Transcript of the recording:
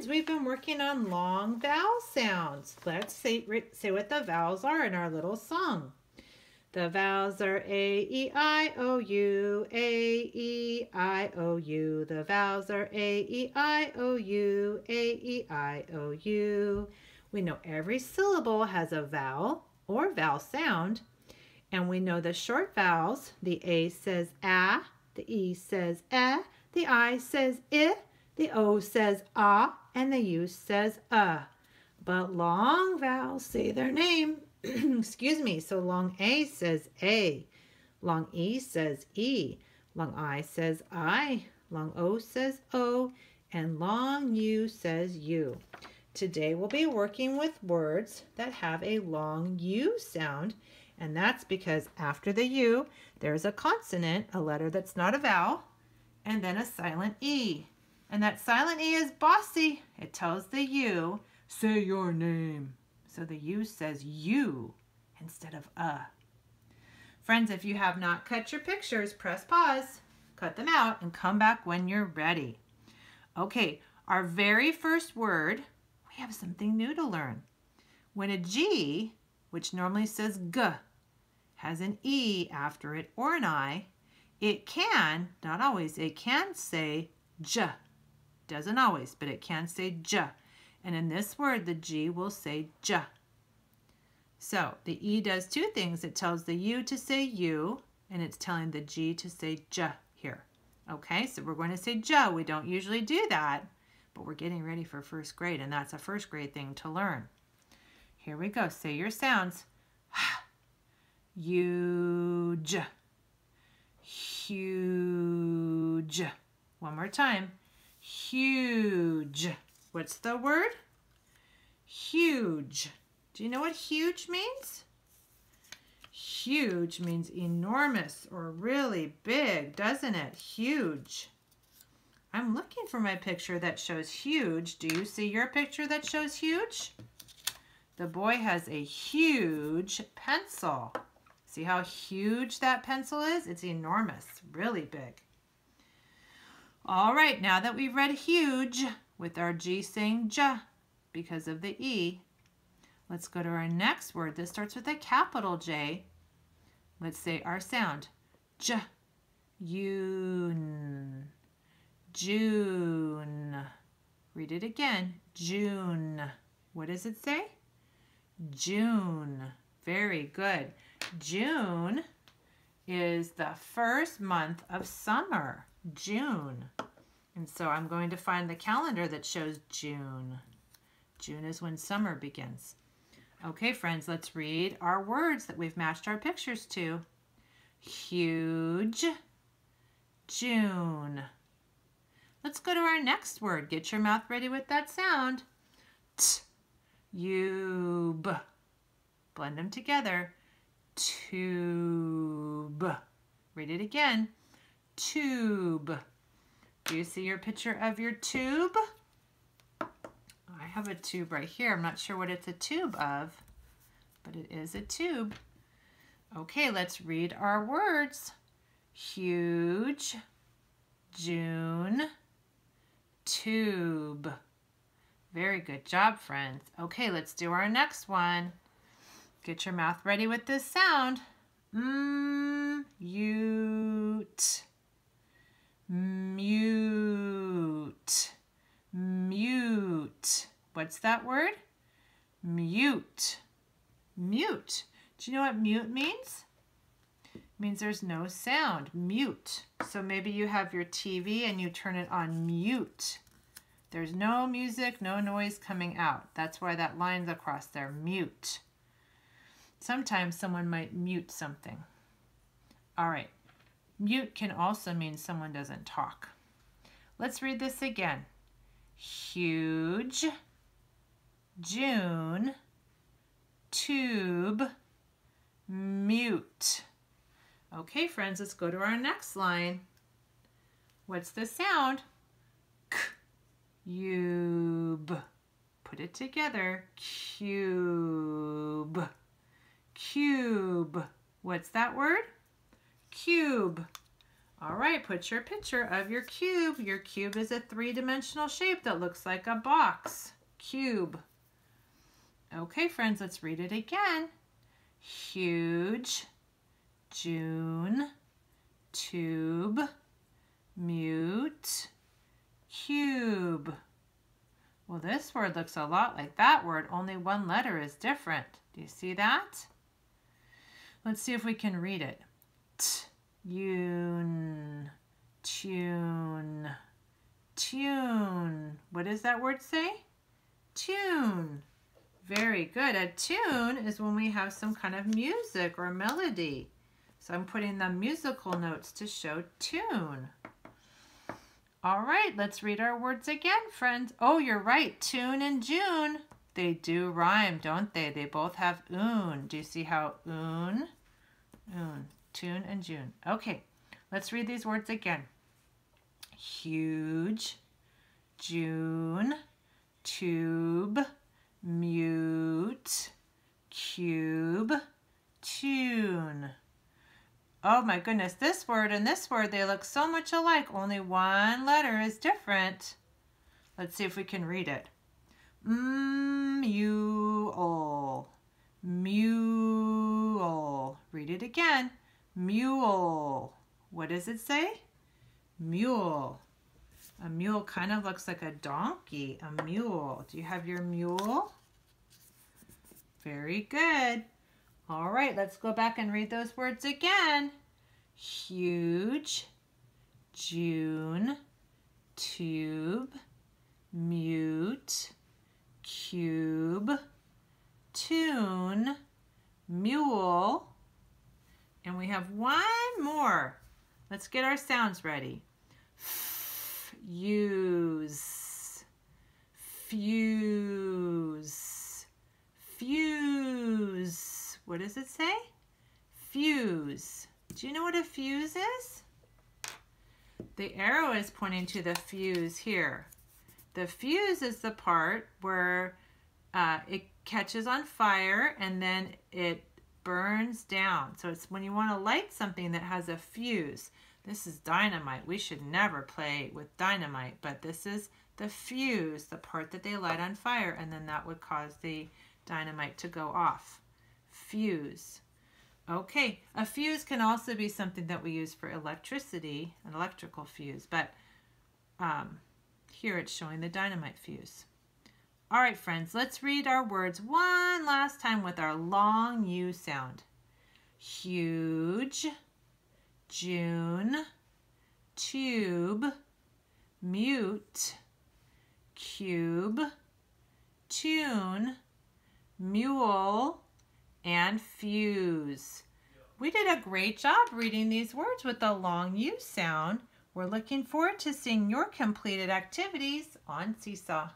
friends, we've been working on long vowel sounds. Let's say what the vowels are in our little song. The vowels are A, E, I, O, U, A, E, I, O, U. The vowels are A, E, I, O, U, A, E, I, O, U. We know every syllable has a vowel or vowel sound, and we know the short vowels. The A says A, the E says E, the I says I, the O says ah, and the U says But long vowels say their name. Excuse me. So long A says A. Long E says E. Long I says I. Long O says O. And long U says U. Today we'll be working with words that have a long U sound. And that's because after the U, there's a consonant, a letter that's not a vowel, and then a silent E. And that silent E is bossy. It tells the U, say your name. So the U says you instead of Friends, if you have not cut your pictures, press pause, cut them out, and come back when you're ready. Okay, our very first word, we have something new to learn. When a G, which normally says G, has an E after it or an I, it can, not always, it can say J. Doesn't always, but it can say J. And in this word, the G will say J. So the E does two things. It tells the U to say you, and it's telling the G to say J here. Okay, so we're going to say J. We don't usually do that, but we're getting ready for first grade, and that's a first grade thing to learn. Here we go. Say your sounds. Huge. Huge. One more time. Huge. What's the word? Huge. Do you know what huge means? Huge means enormous or really big, doesn't it? Huge. I'm looking for my picture that shows huge. Do you see your picture that shows huge? The boy has a huge pencil. See how huge that pencil is? It's enormous, really big. All right, now that we've read huge with our G saying J because of the E, let's go to our next word. This starts with a capital J. Let's say our sound. J. June. June. Read it again. June. What does it say? June. Very good. June is the first month of summer. June. And so I'm going to find the calendar that shows June. June is when summer begins. Okay, friends, let's read our words that we've matched our pictures to. Huge. June. Let's go to our next word. Get your mouth ready with that sound. T. Tube. Blend them together. Tube. Read it again. Tube. Do you see your picture of your tube? I have a tube right here. I'm not sure what it's a tube of, but it is a tube. Okay, let's read our words. Huge, June, tube. Very good job, friends. Okay, let's do our next one. Get your mouth ready with this sound. Mute. Mute. Mute. What's that word? Mute. Mute. Do you know what mute means? It means there's no sound. Mute. So maybe you have your TV and you turn it on mute. There's no music, no noise coming out. That's why that line's across there. Mute. Sometimes someone might mute something. All right. Mute can also mean someone doesn't talk. Let's read this again. Huge, June, tube, mute. Okay, friends, let's go to our next line. What's the sound? K, cube. Put it together. Cube. Cube. What's that word? Cube. All right, put your picture of your cube. Your cube is a three-dimensional shape that looks like a box. Cube. Okay, friends, let's read it again. Huge, June, tube, mute, cube. Well, this word looks a lot like that word, only one letter is different. Do you see that? Let's see if we can read it. Tune, tune, tune. What does that word say? Tune. Very good. A tune is when we have some kind of music or melody. So I'm putting the musical notes to show tune. All right, let's read our words again, friends. Oh, you're right. Tune and June. They do rhyme, don't they? They both have un. Do you see how un? Un. Tune and June. Okay, let's read these words again. Huge, June, tube, mute, cube, tune. Oh my goodness, this word and this word, they look so much alike. Only one letter is different. Let's see if we can read it. Mule, mule. Read it again. Mule. What does it say? Mule. A mule kind of looks like a donkey. A mule. Do you have your mule? Very good. All right, let's go back and read those words again. Huge, June, tube, mute, cube, tune, mule, and we have one more. Let's get our sounds ready. Fuse, fuse, fuse. What does it say? Fuse. Do you know what a fuse is? The arrow is pointing to the fuse here. The fuse is the part where it catches on fire and then it burns down. So it's when you want to light something that has a fuse. This is dynamite. We should never play with dynamite, but this is the fuse, the part that they light on fire, and then that would cause the dynamite to go off. Fuse. Okay, a fuse can also be something that we use for electricity, an electrical fuse, but here it's showing the dynamite fuse. All right, friends, let's read our words one last time with our long U sound. Huge, June, tube, mute, cube, tune, mule, and fuse. We did a great job reading these words with the long U sound. We're looking forward to seeing your completed activities on Seesaw.